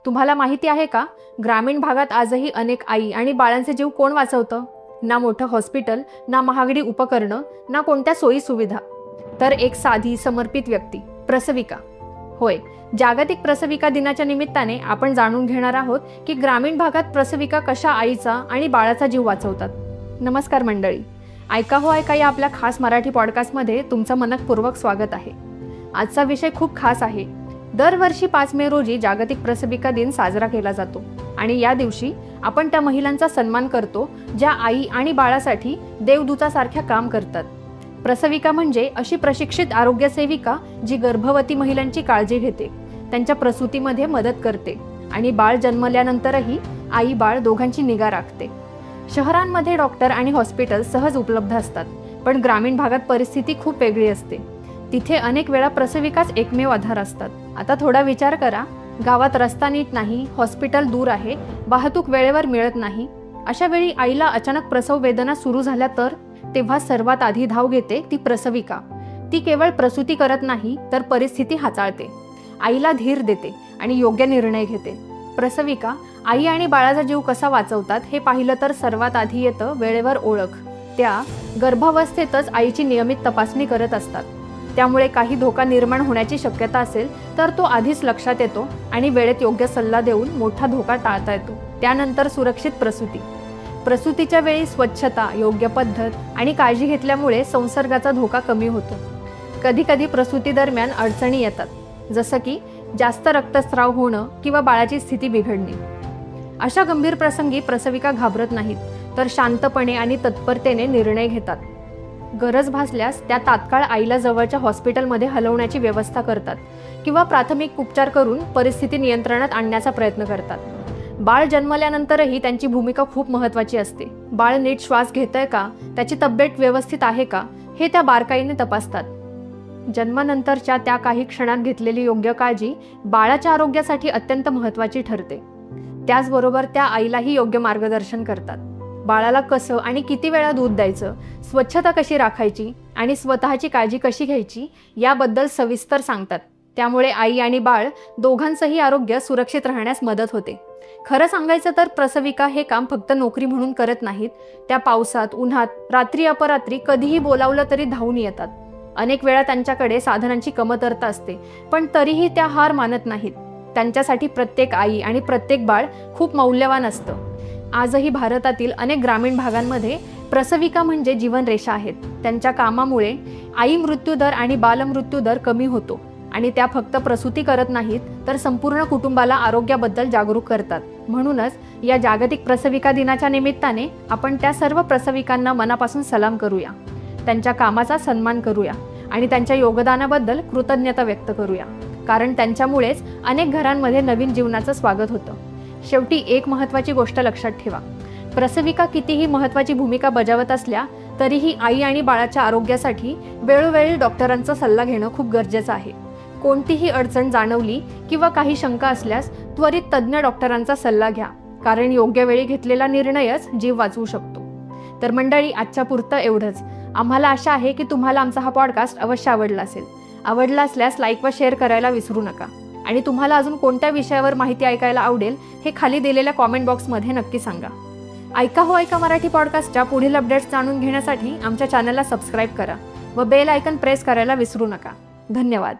तुम्हाला माहिती आहे का, ग्रामीण भागात आजही अनेक आई आणि बाळांचे जीव कोण वाचवतं? ना मोठं हॉस्पिटल, ना महागडी उपकरणं, ना कोणत्या सोयी सुविधा, तर एक साधी समर्पित व्यक्ती, प्रसविका. होय, जागतिक प्रसविका दिनाच्या निमित्ताने आपण जाणून घेणार आहोत की ग्रामीण भागात प्रसविका कशा आईचा आणि बाळाचा जीव वाचवतात. नमस्कार मंडळी, ऐका हो ऐका या आपल्या खास मराठी पॉडकास्टमध्ये तुमचं मनपूर्वक स्वागत आहे. आजचा विषय खूप खास आहे. दरवर्षी 5 मे रोजी जागतिक प्रसविका दिन साजरा केला जातो आणि या दिवशी आपण त्या महिलांचा सन्मान करतो ज्या आई आणि बाळासाठी देवदूतासारख्या काम करतात. प्रसविका म्हणजे अशी प्रशिक्षित आरोग्य सेविका जी गर्भवती महिलांची काळजी घेते, त्यांच्या प्रसूतीमध्ये मदत करते आणि बाळ जन्मल्यानंतरही आई बाळ दोघांची निगा राखते. शहरांमध्ये डॉक्टर आणि हॉस्पिटल सहज उपलब्ध असतात, पण ग्रामीण भागात परिस्थिती खूप वेगळी असते. तिथे अनेक वेळा प्रसविकाच एकमेव आधार असतात. आता थोडा विचार करा, गावात रस्ता नीट नाही, हॉस्पिटल दूर आहे, वाहतूक वेळेवर मिळत नाही. अशा वेळी आईला अचानक प्रसव वेदना सुरू झाल्या तर तेव्हा सर्वात आधी धाव घेते ती प्रसविका. ती केवळ प्रसूती करत नाही तर परिस्थिती हाताळते, आईला धीर देते आणि योग्य निर्णय घेते. प्रसविका आई आणि बाळाचा जीव कसा वाचवतात हे पाहिलं तर सर्वात आधी येतं वेळेवर ओळख. त्या गर्भावस्थेतच आईची नियमित तपासणी करत असतात, त्यामुळे काही धोका निर्माण होण्याची शक्यता असेल तर तो आधीच लक्षात येतो आणि वेळेत योग्य सल्ला देऊन मोठा धोका टाळता येतो. त्यानंतर सुरक्षित प्रसूती. प्रसूतीच्या वेळी स्वच्छता, योग्य पद्धत आणि काळजी घेतल्यामुळे संसर्गाचा धोका कमी होतो. कधी कधी प्रसूती दरम्यान अडचणी येतात, जसं की जास्त रक्तस्राव होणं किंवा बाळाची स्थिती बिघडणे. अशा गंभीर प्रसंगी प्रसविका घाबरत नाहीत, तर शांतपणे आणि तत्परतेने निर्णय घेतात. गरज भासल्यास त्या तात्काळ आईला जवळच्या हॉस्पिटलमध्ये हलवण्याची व्यवस्था करतात किंवा प्राथमिक उपचार करून परिस्थिती नियंत्रणात आणण्याचा प्रयत्न करतात. बाळ जन्मल्यानंतरही त्यांची भूमिका खूप महत्त्वाची असते. बाळ नीट श्वास घेतंय का, त्याची तब्येत व्यवस्थित आहे का, हे त्या बारकाईने तपासतात. जन्मानंतरच्या त्या काही क्षणात घेतलेली योग्य काळजी बाळाच्या आरोग्यासाठी अत्यंत महत्त्वाची ठरते. त्याचबरोबर त्या आईलाही योग्य मार्गदर्शन करतात. बाळाला कसं आणि किती वेळा दूध द्यायचं, स्वच्छता कशी राखायची आणि स्वतःची काळजी कशी घ्यायची याबद्दल सविस्तर सांगतात. त्यामुळे आई आणि बाळ दोघांचंही आरोग्य सुरक्षित राहण्यास मदत होते. खरं सांगायचं तर प्रसविका हे काम फक्त नोकरी म्हणून करत नाहीत. त्या पावसात, उन्हात, रात्री अपरात्री कधीही बोलावलं तरी धावून येतात. अनेक वेळा त्यांच्याकडे साधनांची कमतरता असते, पण तरीही त्या हार मानत नाहीत. त्यांच्यासाठी प्रत्येक आई आणि प्रत्येक बाळ खूप मौल्यवान असतं. आजही भारतातील अनेक ग्रामीण भागांमध्ये प्रसविका म्हणजे जीवनरेषा आहेत. त्यांच्या कामामुळे आई मृत्यूदर आणि बालमृत्यूदर कमी होतो आणि त्या फक्त प्रसूती करत नाहीत, तर संपूर्ण कुटुंबाला आरोग्याबद्दल जागरूक करतात. म्हणूनच या जागतिक प्रसविका दिनाच्या निमित्ताने आपण त्या सर्व प्रसविकांना मनापासून सलाम करूया, त्यांच्या कामाचा सन्मान करूया आणि त्यांच्या योगदानाबद्दल कृतज्ञता व्यक्त करूया, कारण त्यांच्यामुळेच अनेक घरांमध्ये नवीन जीवनाचं स्वागत होतं. शेवटी एक महत्त्वाची गोष्ट लक्षात ठेवा, प्रसविका कितीही महत्त्वाची भूमिका बजावत असल्या तरीही आई आणि बाळाच्या आरोग्यासाठी वेळोवेळी डॉक्टरांचा सल्ला घेणं खूप गरजेचं आहे. कोणतीही अडचण जाणवली किंवा काही शंका असल्यास त्वरित तज्ज्ञ डॉक्टरांचा सल्ला घ्या, कारण योग्य वेळी घेतलेला निर्णयच जीव वाचवू शकतो. तर मंडळी, आजच्या पुरतं एवढंच. आम्हाला आशा आहे की तुम्हाला आमचा हा पॉडकास्ट अवश्य आवडला असेल. आवडला असल्यास लाईक व शेअर करायला विसरू नका आणि तुम्हाला अजून कोणत्या विषयावर माहिती ऐकायला आवडेल हे खाली दिलेल्या कॉमेंट बॉक्समध्ये नक्की सांगा. ऐका हो ऐका मराठी पॉडकास्टच्या पुढील अपडेट्स जाणून घेण्यासाठी आमच्या चॅनलला सबस्क्राईब करा व बेल आयकन प्रेस करायला विसरू नका. धन्यवाद.